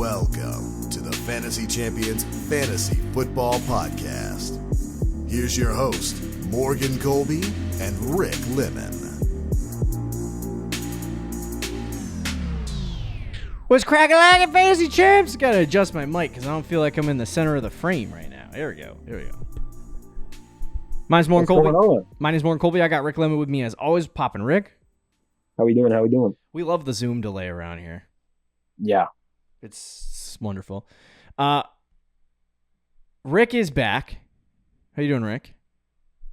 Welcome to the Fantasy Champions Fantasy Football Podcast. Here's your host, Morgan Colby and Rick Lemon. What's cracking like a fantasy champs? Gotta adjust my mic because I don't feel like I'm in the center of the frame right now. There we go. Mine's Morgan Colby. My name's Morgan Colby. I got Rick Lemon with me as always. Popin' Rick. How we doing? We love the Zoom delay around here. Yeah. It's wonderful. Rick is back. How you doing, Rick?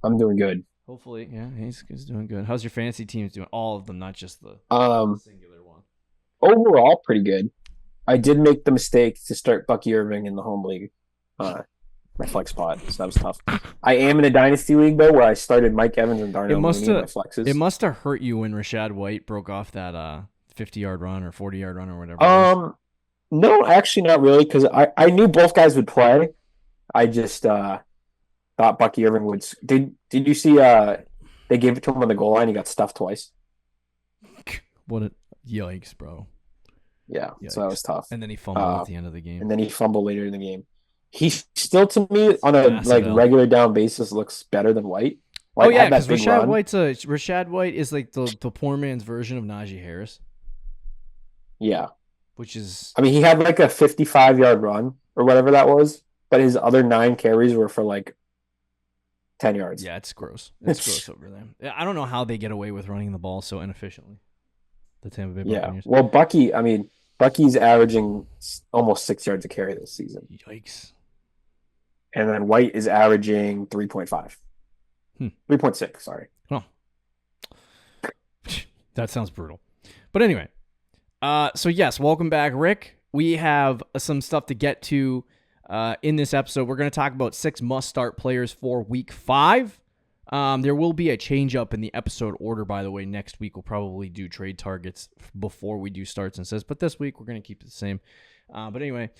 I'm doing good. Hopefully, yeah, he's doing good. How's your fantasy teams doing? All of them, not just the singular one. Overall, pretty good. I did make the mistake to start Bucky Irving in the home league, my flex spot, so that was tough. I am in a dynasty league though, where I started Mike Evans and Darnell Mooney in my flexes. It must have hurt you when Rashad White broke off that 50-yard run or 40-yard run or whatever. No, actually not really, because I knew both guys would play. I just thought Bucky Irving would. Did you see? They gave it to him on the goal line. He got stuffed twice. What a yikes, bro! Yeah, yikes. So that was tough. And then he fumbled at the end of the game. And then he fumbled later in the game. He still, to me, on a regular down basis, looks better than White. Oh yeah, because Rashad White is like the poor man's version of Najee Harris. Yeah. Which is... I mean, he had like a 55-yard run or whatever that was, but his other 9 carries were for like 10 yards. Yeah, it's gross. It's gross over there. I don't know how they get away with running the ball so inefficiently. The Tampa Bay Buccaneers. Yeah, well, Bucky's averaging almost 6 yards a carry this season. Yikes. And then White is averaging 3.5. 3.6, sorry. Oh. That sounds brutal. But anyway... So yes, welcome back, Rick. We have some stuff to get to in this episode. We're going to talk about 6 must-start players for Week 5. There will be a change-up in the episode order, by the way. Next week, we'll probably do trade targets before we do starts and sits, but this week, we're going to keep it the same. But anyway,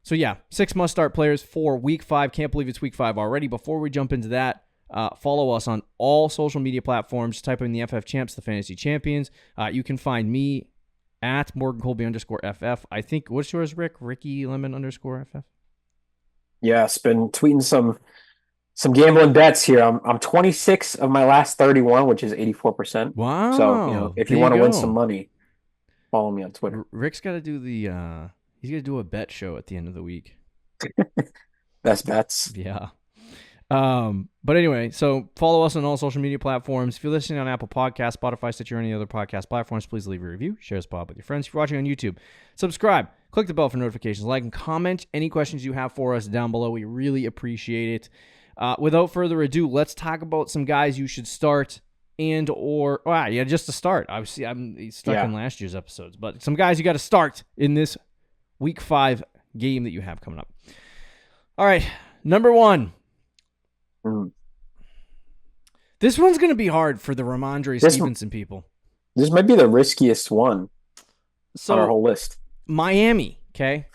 so yeah, 6 must-start players for Week 5. Can't believe it's Week 5 already. Before we jump into that, follow us on all social media platforms. Just type in the FF Champs, the Fantasy Champions. You can find me at Morgan Colby _FF. I think, what's yours, Rick? Ricky Lemon _FF? Yeah, it's been tweeting some gambling bets here. I'm 26 of my last 31, which is 84%. Wow. So, if you want to win some money, follow me on Twitter. Rick's got to do he's going to do a bet show at the end of the week. Best bets. Yeah. But anyway, so follow us on all social media platforms. If you're listening on Apple Podcasts, Spotify, Stitcher, or any other podcast platforms, please leave a review, share this pod with your friends. If you're watching on YouTube, subscribe, click the bell for notifications, like and comment any questions you have for us down below. We really appreciate it. Without further ado, let's talk about some guys you should start just to start. Obviously, I'm stuck in last year's episodes, but some guys you got to start in this Week 5 game that you have coming up. All right, number 1. This one's going to be hard for the Ramondre Stevenson people. This might be the riskiest one on our whole list. Miami, okay?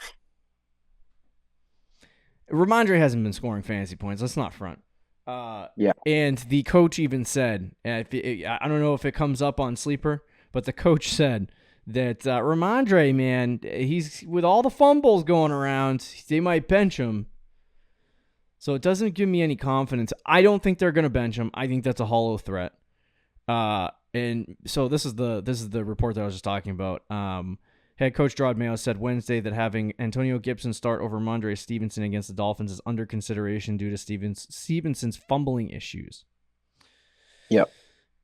Ramondre hasn't been scoring fantasy points. Let's not front. Yeah. And the coach even said, I don't know if it comes up on Sleeper, but the coach said that Ramondre, man, he's with all the fumbles going around, they might bench him. So it doesn't give me any confidence. I don't think they're going to bench him. I think that's a hollow threat. And so this is the report that I was just talking about. Head coach Gerard Mayo said Wednesday that having Antonio Gibson start over Ramondre Stevenson against the Dolphins is under consideration due to Stevenson's fumbling issues. Yep.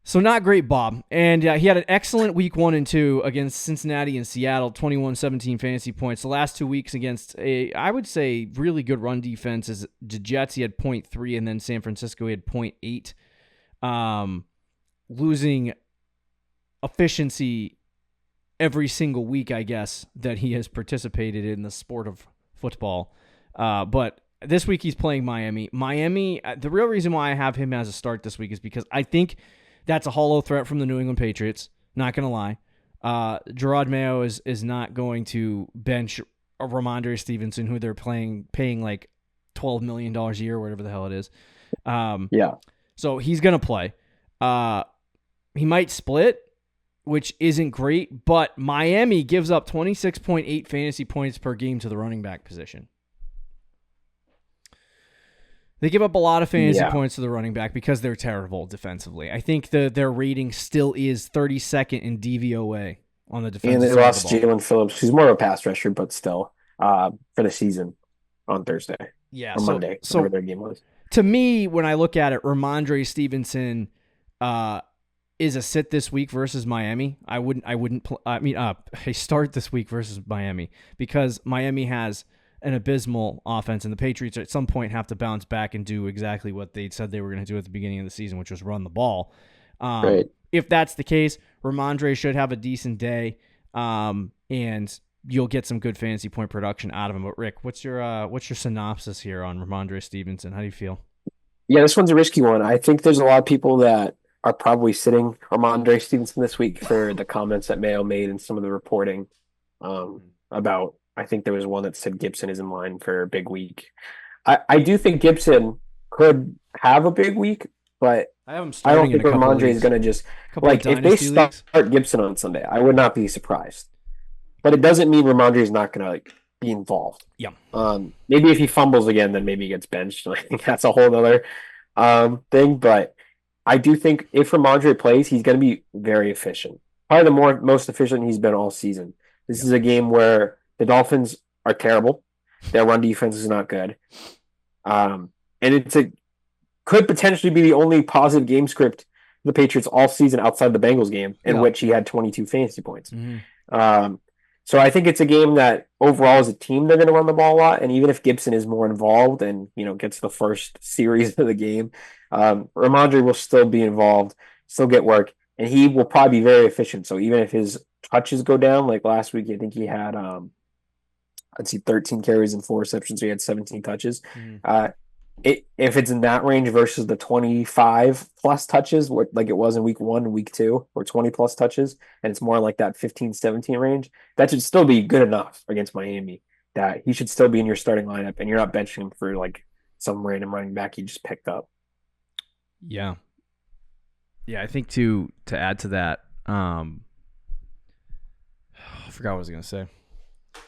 So not great, Bob. And he had an excellent week 1 and 2 against Cincinnati and Seattle, 21-17 fantasy points. The last 2 weeks against I would say, really good run defenses. The Jets, he had 0.3, and then San Francisco, he had 0.8. Losing efficiency every single week, I guess, that he has participated in the sport of football. But this week he's playing Miami. Miami, the real reason why I have him as a start this week is because I think that's a hollow threat from the New England Patriots. Not going to lie. Gerard Mayo is not going to bench Ramondre Stevenson, who they're paying like $12 million a year, or whatever the hell it is. Yeah. So he's going to play. He might split which isn't great, but Miami gives up 26.8 fantasy points per game to the running back position. They give up a lot of fantasy points to the running back because they're terrible defensively. I think their rating still is 32nd in DVOA on the defensive side. And they lost Jalen Phillips, who's more of a pass rusher, but still, for the season on Thursday. Yeah, or Monday, whatever their game was. To me, when I look at it, Ramondre Stevenson is a sit this week versus Miami. I start this week versus Miami because Miami has an abysmal offense, and the Patriots at some point have to bounce back and do exactly what they said they were going to do at the beginning of the season, which was run the ball. Right. If that's the case, Ramondre should have a decent day, and you'll get some good fantasy point production out of him. But Rick, what's your synopsis here on Ramondre Stevenson? How do you feel? Yeah, this one's a risky one. I think there's a lot of people that are probably sitting Ramondre Stevenson this week for the comments that Mayo made and some of the reporting about. I think there was one that said Gibson is in line for a big week. I do think Gibson could have a big week, but I don't think Ramondre is going to just like if they start Gibson on Sunday, I would not be surprised. But it doesn't mean Ramondre is not going to be involved. Yeah. Maybe if he fumbles again, then maybe he gets benched. I think that's a whole other thing. But I do think if Ramondre plays, he's going to be very efficient. Probably the most efficient he's been all season. This is a game where the Dolphins are terrible. Their run defense is not good. And could potentially be the only positive game script the Patriots all season outside the Bengals game in which he had 22 fantasy points. Mm-hmm. So I think it's a game that overall as a team, they're going to run the ball a lot. And even if Gibson is more involved and, gets the first series of the game, Ramondre will still be involved, still get work, and he will probably be very efficient. So even if his touches go down, like last week, I think he had, 13 carries and 4 receptions. So he had 17 touches. Mm-hmm. If it's in that range versus the 25 plus touches, like it was in week 1 and week 2, or 20 plus touches, and it's more like that 15-17 range, that should still be good enough against Miami that he should still be in your starting lineup and you're not benching him for like some random running back you just picked up. Yeah. Yeah, I think to add to that, I forgot what I was going to say.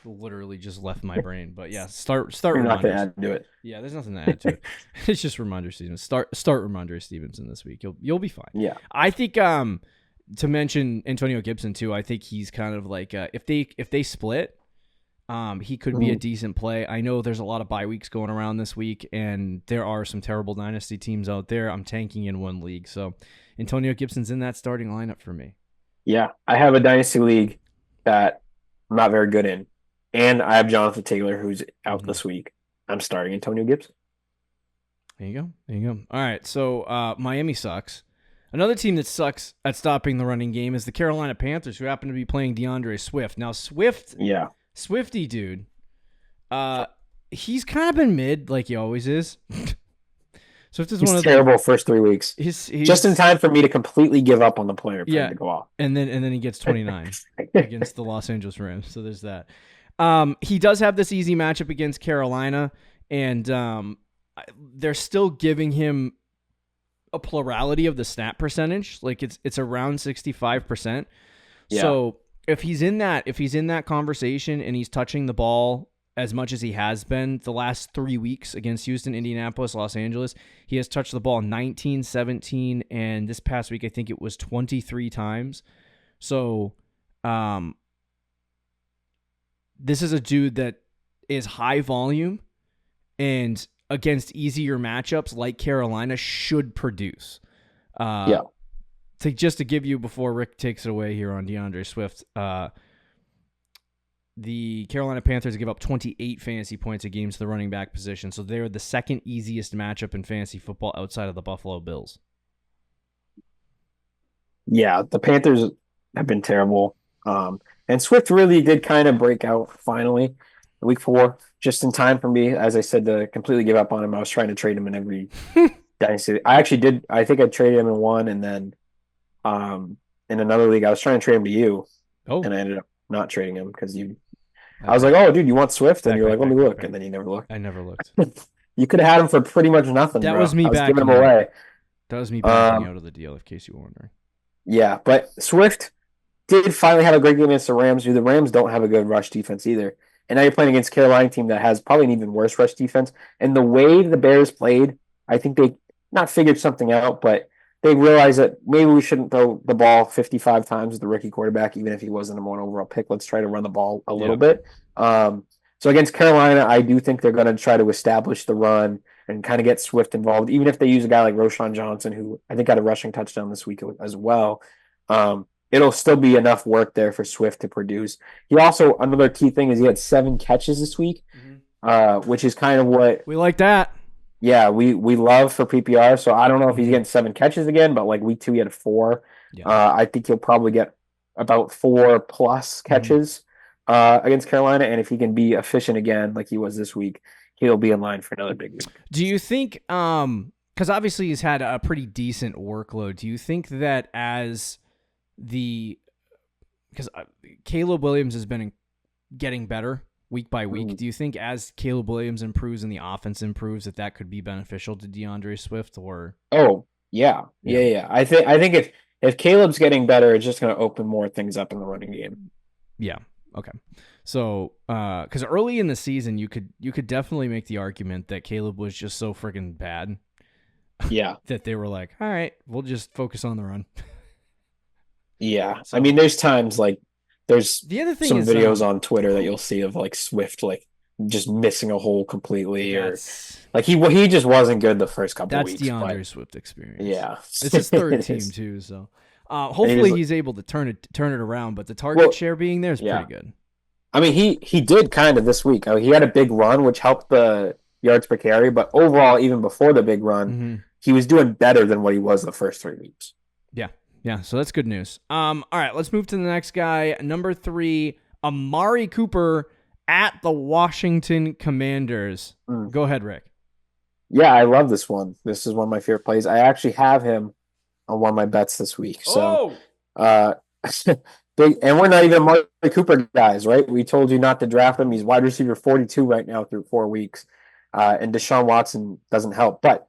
Literally just left my brain, but yeah, start. You're not gonna add to it. Yeah, there's nothing to add to it. It's just Ramondre Stevenson. Start Ramondre Stevenson this week. You'll be fine. Yeah, I think to mention Antonio Gibson too. I think he's kind of like if they split, he could be a decent play. I know there's a lot of bye weeks going around this week, and there are some terrible dynasty teams out there. I'm tanking in one league, so Antonio Gibson's in that starting lineup for me. Yeah, I have a dynasty league that I'm not very good in. And I have Jonathan Taylor, who's out this week. I'm starting Antonio Gibson. There you go. All right, so Miami sucks. Another team that sucks at stopping the running game is the Carolina Panthers, who happen to be playing DeAndre Swift. Now, Swifty dude, he's kind of been mid, like he always is. Swift is one of terrible first 3 weeks. He's just in time for me to completely give up on the player for him to go off. And then he gets 29 against the Los Angeles Rams. So there's that. He does have this easy matchup against Carolina, and they're still giving him a plurality of the snap percentage. Like it's around 65%. Yeah. So if he's in that conversation and he's touching the ball as much as he has been the last 3 weeks against Houston, Indianapolis, Los Angeles, he has touched the ball 19, 17, and this past week I think it was 23 times. So, this is a dude that is high volume and against easier matchups like Carolina should produce. To give you before Rick takes it away here on DeAndre Swift, the Carolina Panthers give up 28 fantasy points a game to the running back position, so they're the second easiest matchup in fantasy football outside of the Buffalo Bills. Yeah, the Panthers have been terrible. And Swift really did kind of break out finally in week 4, just in time for me, as I said, to completely give up on him. I was trying to trade him in every dynasty. I actually did. I think I traded him in one, and then in another league, I was trying to trade him to you, and I ended up not trading him because you. I was like, "Oh, dude, you want Swift?" And you're like, "Let me look," and then you never looked. I never looked. You could have had him for pretty much nothing. That bro. was me backing him away. That was me backing out of the deal, in case you were wondering. Yeah, but Swift. did finally have a great game against the Rams, who the Rams don't have a good rush defense either. And now you're playing against Carolina team that has probably an even worse rush defense. And the way the Bears played, I think they not figured something out, but they realized that maybe we shouldn't throw the ball 55 times with the rookie quarterback, even if he wasn't a number one overall pick. Let's try to run the ball a little bit. So against Carolina, I do think they're going to try to establish the run and kind of get Swift involved, even if they use a guy like Roschon Johnson, who I think got a rushing touchdown this week as well. It'll still be enough work there for Swift to produce. He also, another key thing is he had 7 catches this week, which is kind of what we like that. Yeah, we love for PPR. So I don't know if he's getting 7 catches again, but like week 2 he had 4. Yeah. I think he'll probably get about 4+ catches against Carolina, and if he can be efficient again like he was this week, he'll be in line for another big week. Do you think? Because obviously he's had a pretty decent workload. Do you think that because Caleb Williams has been getting better week by week, do you think as Caleb Williams improves and the offense improves that could be beneficial to DeAndre Swift? Or yeah. I think if Caleb's getting better, it's just going to open more things up in the running game. Yeah. Okay. So, because early in the season, you could definitely make the argument that Caleb was just so freaking bad. Yeah. That they were like, all right, we'll just focus on the run. Yeah. So, I mean, there's times like there's the other thing some is, videos on Twitter that you'll see of like Swift like just missing a hole completely, or like he just wasn't good the first couple of weeks. That's DeAndre Swift experience. Yeah. It's his third team too, so hopefully he's able to turn it around, but the target share being there is pretty good. I mean, he did kind of this week. He had a big run, which helped the yards per carry, but overall, even before the big run, he was doing better than what he was the first 3 weeks. Yeah, so that's good news. All right, let's move to the next guy. Number 3, Amari Cooper at the Washington Commanders. Go ahead, Rick. Yeah, I love this one. This is one of my favorite plays. I actually have him on one of my bets this week. So, big, and we're not even Amari Cooper guys, right? We told you not to draft him. He's wide receiver 42 right now through 4 weeks. And Deshaun Watson doesn't help. But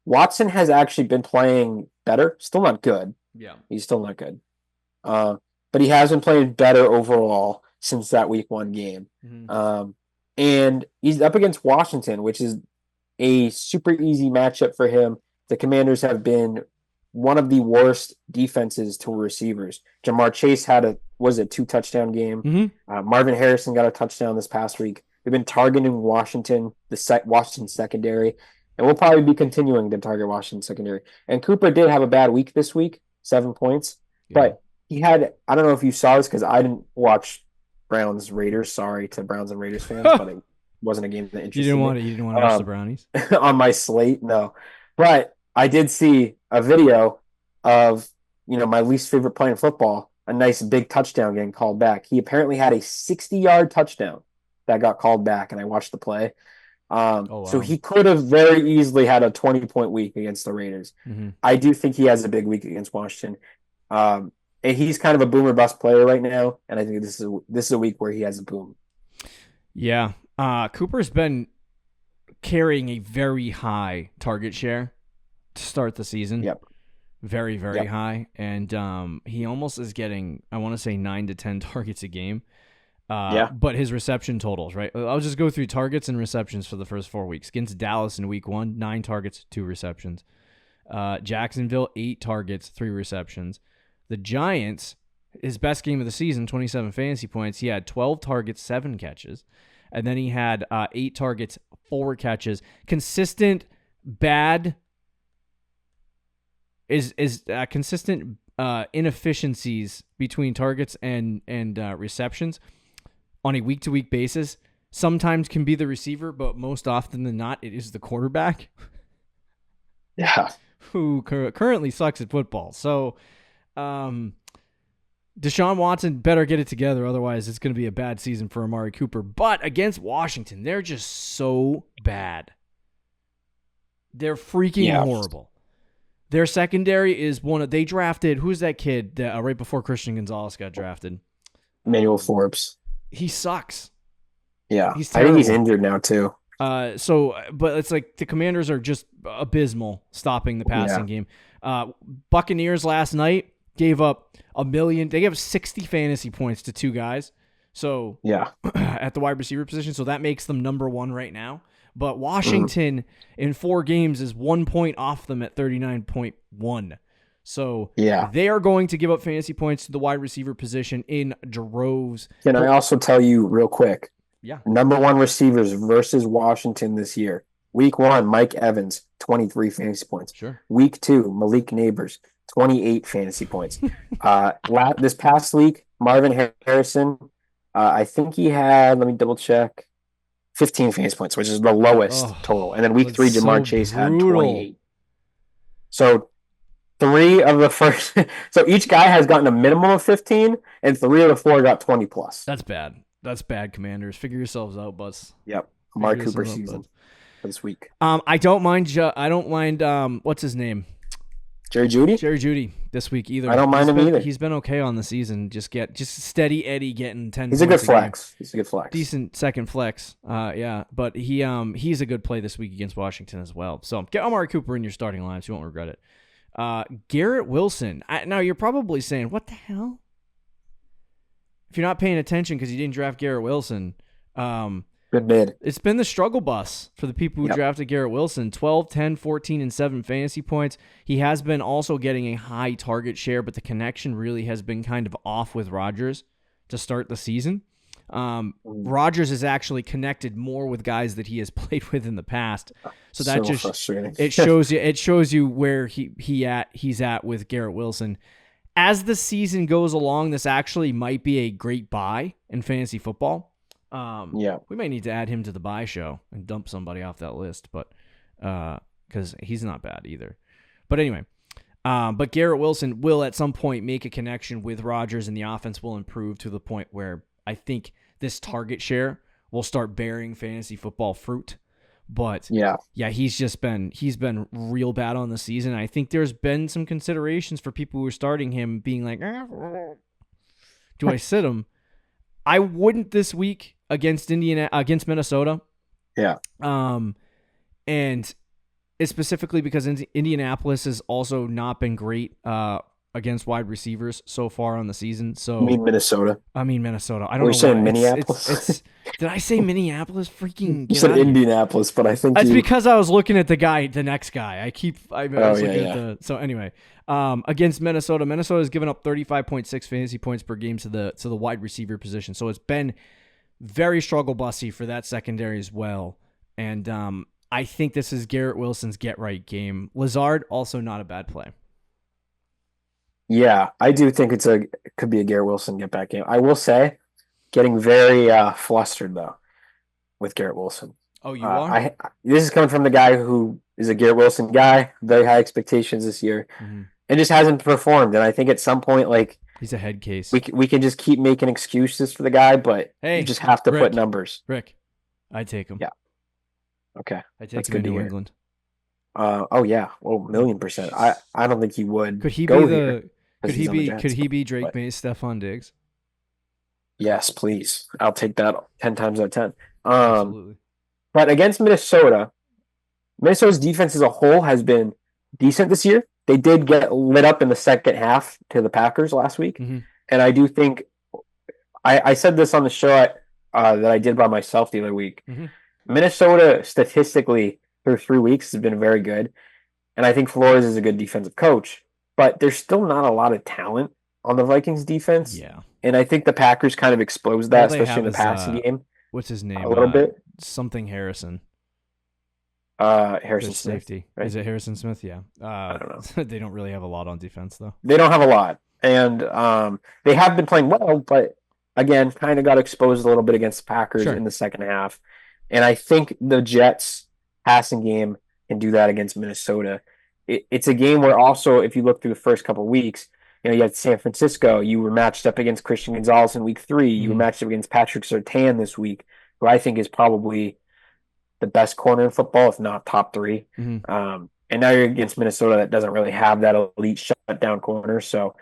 Watson has actually been playing better. Still not good. Yeah. He's still not good. But he has been playing better overall since that week 1 game. And he's up against Washington, which is a super easy matchup for him. The Commanders have been one of the worst defenses to receivers. Jamar Chase had a 2-touchdown game. Marvin Harrison got a touchdown this past week. They've been targeting Washington, Washington secondary, and we'll probably be continuing to target Washington secondary. And Cooper did have a bad week this week, 7 points, but he had, I don't know if you saw this because I didn't watch Browns Raiders. Sorry to Browns and Raiders fans, but it wasn't a game that interested me. You didn't want to watch the Brownies on my slate, no. But I did see a video of my least favorite play in football, a nice big touchdown getting called back. He apparently had a 60-yard touchdown that got called back, and I watched the play. So he could have very easily had a 20-point week against the Raiders. I do think he has a big week against Washington. And he's kind of a boomer bust player right now, and I think this is a week where he has a boom. Yeah. Cooper's been carrying a very high target share to start the season. Yep. Very, very high. And he almost is getting, I want to say, 9 to 10 targets a game. But his reception totals, right? I'll just go through targets and receptions for the first 4 weeks. Against Dallas in week 1, 9 targets, 2 receptions. Jacksonville, 8 targets, 3 receptions. The Giants, his best game of the season, 27 fantasy points. He had 12 targets, 7 catches. And then he had 8 targets, 4 catches. Consistent bad is consistent inefficiencies between targets and receptions on a week-to-week basis sometimes can be the receiver, but most often than not, it is the quarterback. Yeah. Who currently sucks at football. So Deshaun Watson better get it together, otherwise it's going to be a bad season for Amari Cooper. But against Washington, they're just so bad. They're freaking horrible. Their secondary is they drafted, who's that kid that right before Christian Gonzalez got drafted? Emmanuel Forbes. He sucks. Yeah. I think he's injured now too. But it's like the Commanders are just abysmal stopping the passing game. Buccaneers last night, gave up $1 million. They gave up 60 fantasy points to two guys. So Yeah. at the wide receiver position. So that makes them number one right now. But Washington in 4 games is 1 point off them at 39.1. So they are going to give up fantasy points to the wide receiver position in droves. Can I also tell you real quick? Yeah. Number 1 receivers versus Washington this year. Week 1, Mike Evans, 23 fantasy points. Sure. Week 2, Malik Neighbors, 28 fantasy points. This past week, Marvin Harrison, I think he had, let me double check, 15 fantasy points, which is the lowest total. And then week 3, Jamar Chase had 28. So 3 of the first, so each guy has gotten a minimum of 15, and 3 of the 4 got 20 plus. That's bad. That's bad, Commanders. Figure yourselves out, buzz. Yep. Amari Cooper season for this week. I don't mind. What's his name? Jerry Jeudy this week either. I don't mind him either. He's been okay on the season. Just steady Eddie getting 10. He's a good flex. He's a good flex. Decent second flex. Yeah, but he's a good play this week against Washington as well. So get Amari Cooper in your starting lineups. You won't regret it. Garrett Wilson. Now you're probably saying, what the hell? If you're not paying attention because you didn't draft Garrett Wilson, good mid. It's been the struggle bus for the people who drafted Garrett Wilson. 12, 10, 14, and 7 fantasy points. He has been also getting a high target share, but the connection really has been kind of off with Rodgers to start the season. Rodgers is actually connected more with guys that he has played with in the past. So that just frustrating. it shows you where he's at with Garrett Wilson. As the season goes along, this actually might be a great buy in fantasy football. We may need to add him to the buy show and dump somebody off that list, but because he's not bad either. But anyway, but Garrett Wilson will at some point make a connection with Rodgers, and the offense will improve to the point where I think this target share will start bearing fantasy football fruit. But he's been real bad on the season. I think there's been some considerations for people who are starting him being like, do I sit him? I wouldn't this week against Minnesota. Yeah. And it's specifically because Indianapolis has also not been great against wide receivers so far on the season. So you mean Minnesota? I mean Minnesota. I don't know. Were you saying Minneapolis? Did I say Minneapolis? Freaking. You said Indianapolis, but I think it's because I was looking at the next guy. I was looking at so anyway, against Minnesota has given up 35.6 fantasy points per game to the wide receiver position. So it's been very struggle bussy for that secondary as well. And I think this is Garrett Wilson's get right game. Lazard also not a bad play. Yeah, I do think it could be a Garrett Wilson get back game. I will say, getting very flustered though with Garrett Wilson. Oh, you are? This is coming from the guy who is a Garrett Wilson guy, very high expectations this year, and just hasn't performed. And I think at some point, like, he's a head case. We can just keep making excuses for the guy, but you just have to put numbers. Rick, I'd take him. Yeah. Okay. I'd take him in New England. Oh yeah, well, 1,000,000%. I don't think he would. Could he be Drake May's Stephon Diggs? Yes, please. I'll take that 10 times out of 10. Absolutely. But against Minnesota's defense as a whole has been decent this year. They did get lit up in the second half to the Packers last week. And I do think I said this on the show that I did by myself the other week. Minnesota statistically through 3 weeks has been very good. And I think Flores is a good defensive coach, but there's still not a lot of talent on the Vikings defense. Yeah. And I think the Packers kind of exposed that, especially in the passing game. What's his name? A little bit. Something Harrison. Harrison Smith. Safety. Right? Is it Harrison Smith? Yeah. I don't know. They don't really have a lot on defense, though. They don't have a lot. And they have been playing well, but again, kind of got exposed a little bit against the Packers in the second half. And I think the Jets passing game can do that against Minnesota. It's a game where also, if you look through the first couple of weeks, you had San Francisco. You were matched up against Christian Gonzalez in week 3. You were matched up against Patrick Surtain this week, who I think is probably the best corner in football, if not top 3. And now you're against Minnesota that doesn't really have that elite shutdown corner. So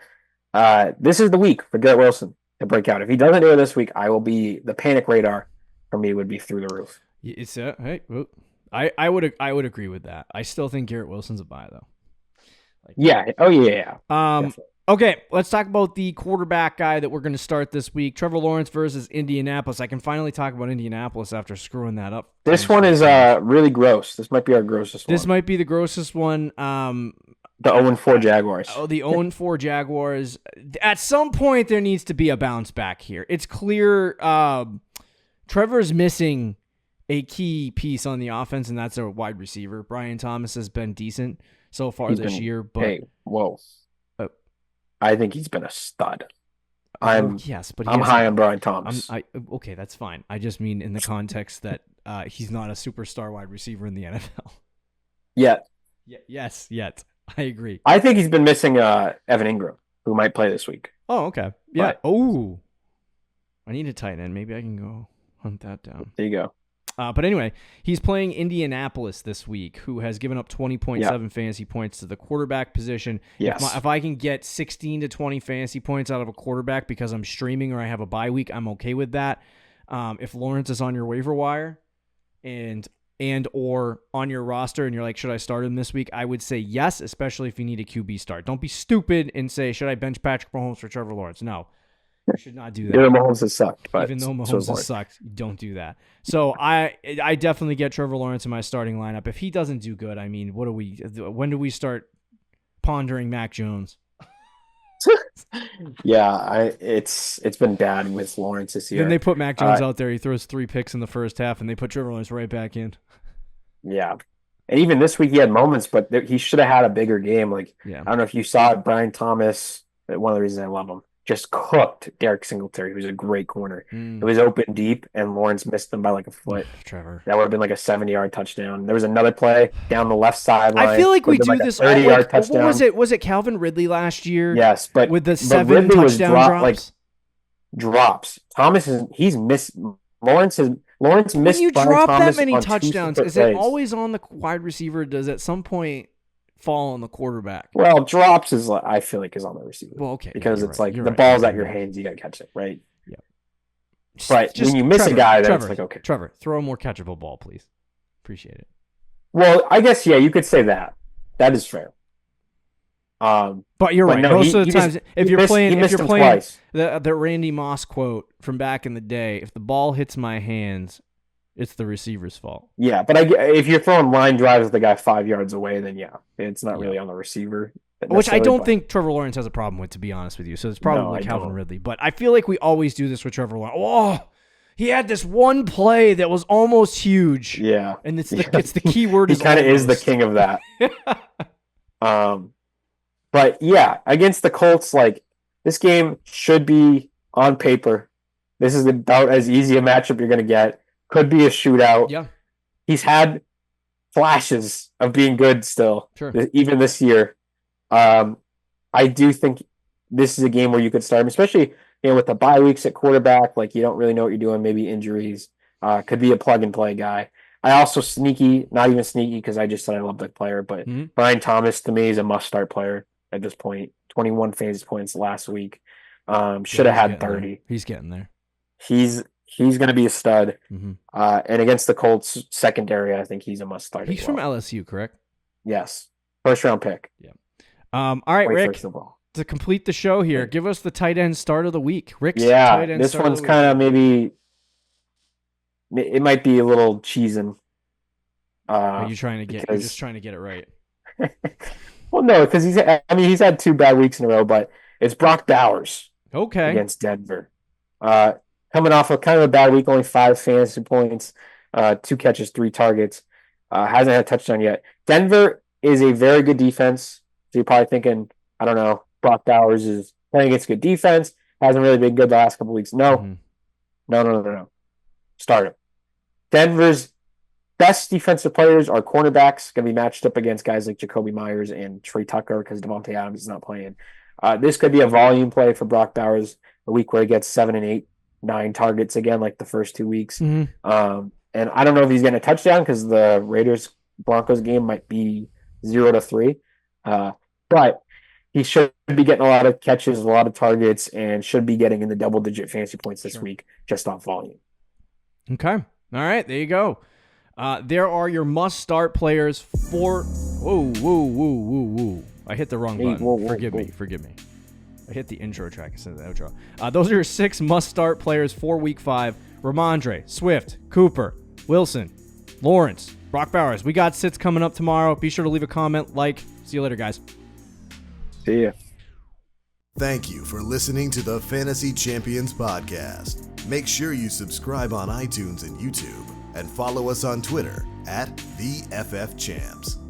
this is the week for Garrett Wilson to break out. If he doesn't do it this week, the panic radar for me would be through the roof. It's I would agree with that. I still think Garrett Wilson's a buy though. Yeah. Oh yeah. Okay, let's talk about the quarterback guy that we're going to start this week. Trevor Lawrence versus Indianapolis. I can finally talk about Indianapolis after screwing that up. This one is really gross. This might be our grossest one. This might be the grossest one. The 0-4 Jaguars. Oh, the 0-4 Jaguars. At some point, there needs to be a bounce back here. It's clear Trevor's missing a key piece on the offense, and that's a wide receiver. Brian Thomas has been decent so far this year. But hey, whoa. I think he's been a stud. I'm high on Brian Thomas. Okay, that's fine. I just mean in the context that he's not a superstar wide receiver in the NFL. Yet. Yes, yet. I agree. I think he's been missing Evan Ingram, who might play this week. Oh, okay. Yeah. Oh, I need a tight end. Maybe I can go hunt that down. There you go. But anyway, he's playing Indianapolis this week, who has given up 20.7 fantasy points to the quarterback position. Yes. If I can get 16 to 20 fantasy points out of a quarterback because I'm streaming or I have a bye week, I'm okay with that. If Lawrence is on your waiver wire and or on your roster and you're like, should I start him this week? I would say yes, especially if you need a QB start. Don't be stupid and say, should I bench Patrick Mahomes for Trevor Lawrence? No. You should not do that. Even though Mahomes has sucked. Even though Mahomes has sucked, don't do that. So I definitely get Trevor Lawrence in my starting lineup. If he doesn't do good, I mean, when do we start pondering Mac Jones? Yeah, it's been bad with Lawrence this year. Then they put Mac Jones out there. He throws 3 picks in the first half, and they put Trevor Lawrence right back in. Yeah. And even this week he had moments, but he should have had a bigger game. I don't know if you saw it, Brian Thomas, one of the reasons I love him, just cooked Derek Singletary, who's a great corner. It was open deep, and Lawrence missed them by like a foot. Trevor. That would have been like a 70-yard touchdown. There was another play down the left sideline. I feel like we do this. 30-yard touchdown. What was it? Was it Calvin Ridley last year? Yes, but with the 7 touchdown drops. Drops. He's missed. Lawrence missed. When you Brian drop Thomas that many on touchdowns, is it always on the wide receiver? Does at some point fall on the quarterback? Well, drops I feel like is on the receiver. Well, okay, because it's right. The ball's at your hands, you got to catch it, right? Yeah. But when you miss a guy, then it's like, okay. Trevor, throw a more catchable ball, please. Appreciate it. Well, I guess you could say that. That is fair. But you're right. No, most of the times, if you're playing twice. the Randy Moss quote from back in the day, if the ball hits my hands, it's the receiver's fault. Yeah, but if you're throwing line drives with the guy 5 yards away, then it's not really on the receiver. Which I don't think Trevor Lawrence has a problem with, to be honest with you. So it's probably Calvin Ridley. But I feel like we always do this with Trevor Lawrence. Oh, he had this one play that was almost huge. Yeah, and it's the key word. He kind of is the king of that. But yeah, against the Colts, this game should be on paper. This is about as easy a matchup you're going to get. Could be a shootout. Yeah. He's had flashes of being good still, even this year. I do think this is a game where you could start him, especially with the bye weeks at quarterback. You don't really know what you're doing. Maybe injuries. Could be a plug and play guy. I also not even sneaky because I just said I love that player, but Brian Thomas to me is a must start player at this point. 21 fantasy points last week. Should have had 30. There. He's getting there. He's going to be a stud. And against the Colts secondary, I think he's a must start. He's from LSU, correct? Yes. First round pick. Yeah. All right, Rick, to complete the show here, give us the tight end start of the week. Rick's tight end this one's kind of maybe, it might be a little cheesing. You're just trying to get it right. Well, no, because he's had 2 bad weeks in a row, but it's Brock Bowers. Okay. Against Denver. Coming off of kind of a bad week, only 5 fantasy points, 2 catches, 3 targets. Hasn't had a touchdown yet. Denver is a very good defense. So you're probably thinking, I don't know, Brock Bowers is playing against good defense. Hasn't really been good the last couple weeks. No. No. Start him. Denver's best defensive players are cornerbacks, going to be matched up against guys like Jacoby Myers and Trey Tucker because Devontae Adams is not playing. This could be a volume play for Brock Bowers, a week where he gets 7 and 8, 9 targets again, like the first 2 weeks. And I don't know if he's getting a touchdown because the Raiders-Broncos game might be 0-3. But he should be getting a lot of catches, a lot of targets, and should be getting in the double-digit fantasy points this week just off volume. Okay. All right. There you go. There are your must-start players for... Whoa. I hit the wrong button. Forgive me. I hit the intro track instead of the outro. Those are your 6 must-start players for Week 5. Ramondre, Swift, Cooper, Wilson, Lawrence, Brock Bowers. We got sits coming up tomorrow. Be sure to leave a comment, like. See you later, guys. See ya. Thank you for listening to the Fantasy Champions Podcast. Make sure you subscribe on iTunes and YouTube, and follow us on Twitter @TheFFChamps.